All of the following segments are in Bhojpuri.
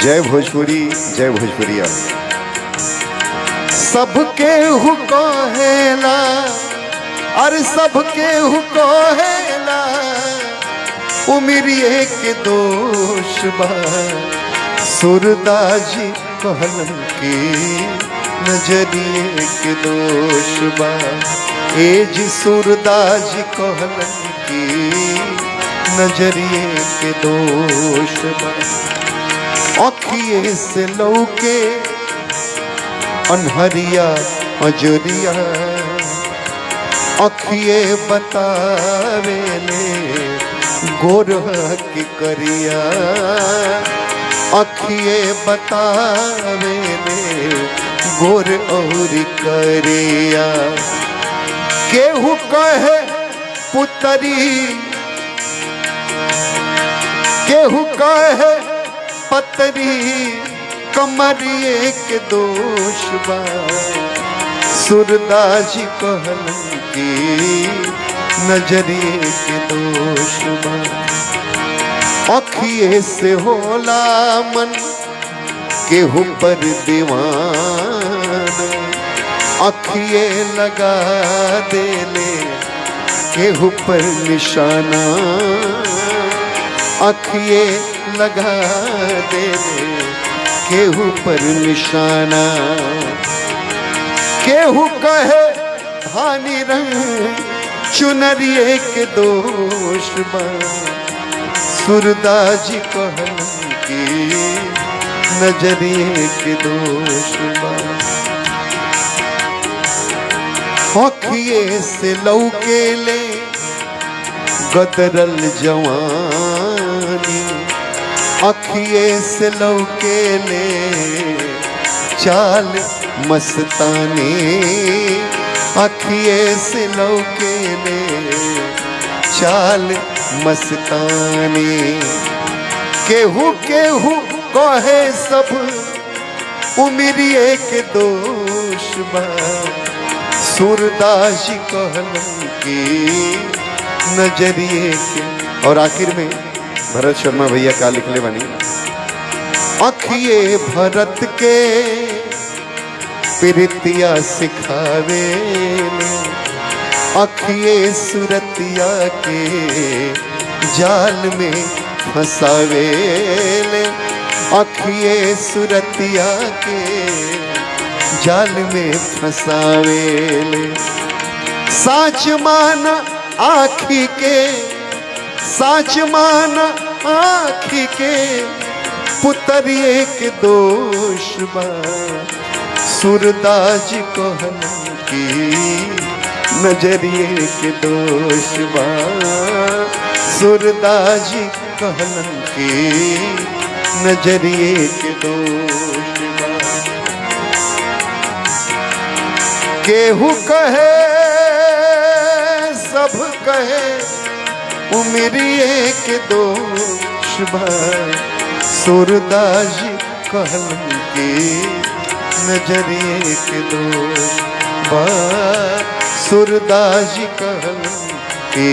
जय भोजपुरी, जय भोजपुरिया। सबके हु कहेला, अरे सबके हु कहेला, उमरिए के दोष बा। सूरदाजी कहलन के नजरिए के दोष बा। ए जी सूरदाजी कहलन के नजरिए के दोष बा। अखिए से लौके अनहरिया अजरिया, अखिए बतावेले गोरह की करिया, अखिए बतावेले गोर और करिया। केहू कहे पुतरी, केहू कहे पतरी, कमरिए के दोष बा। सूरदाजी कहलन की नजरिए के दोष बा। अखिए से होला मन केहू पर दीवाना, अखिए लगा देले केहू पर निशाना, अखिए लगा देले केहू पर निशाना। केहू कहे धानी रंग चुनरिए के दोष बा। सूरदाजी कहलन की नजरिए के दोष बा। अखिए से लौके ले गदरल जवानी, अखिए से लौके ले चाल मस्तानी, अखिए से लौके ले चाल मस्तानी। केहू केहू कहे सब उमरिए के दोष बा। सूरदाजी कहलन की नजरिए के। और आखिर में भरत शर्मा भैया का लिखले बनी, अखिए भरत के प्रीतिया सिखावे, अखिए सुरतिया के जाल में फंसावे, अखिए सुरतिया के जाल में फंसावे। साच माना आखी के, साच माना आखी के, पुतरिए के दोष बा। सूरदाजी कहलन की नजरिए के दोष बा। सूरदाजी कहलन की नजरिए के दोष बा। केहू कहे सब कहे उमरिए के दोष बा। सूरदाजी कहलन की नजरिए के दोष बा। सूरदाजी कहलन की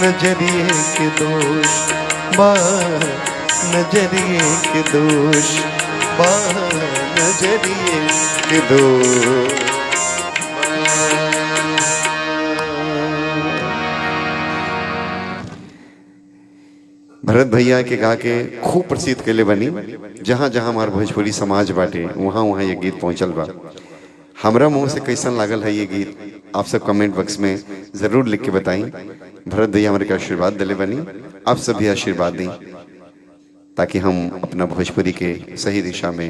नजरिए के दोष बा। नजरिए के दोष बा। नजरिए के दोष। भरत भैया के गा के खूब प्रसिद्ध केले बनी। जहाँ जहाँ हमार भोजपुरी समाज बाटे वहाँ वहाँ ये गीत पहुँचल बा। हमरा मुँह से कैसन लागल है ये गीत आप सब कमेंट बॉक्स में जरूर लिख के बताएं। भरत भैया हमारे का आशीर्वाद दिले बनी, आप सब भी आशीर्वाद दें ताकि हम अपना भोजपुरी के सही दिशा में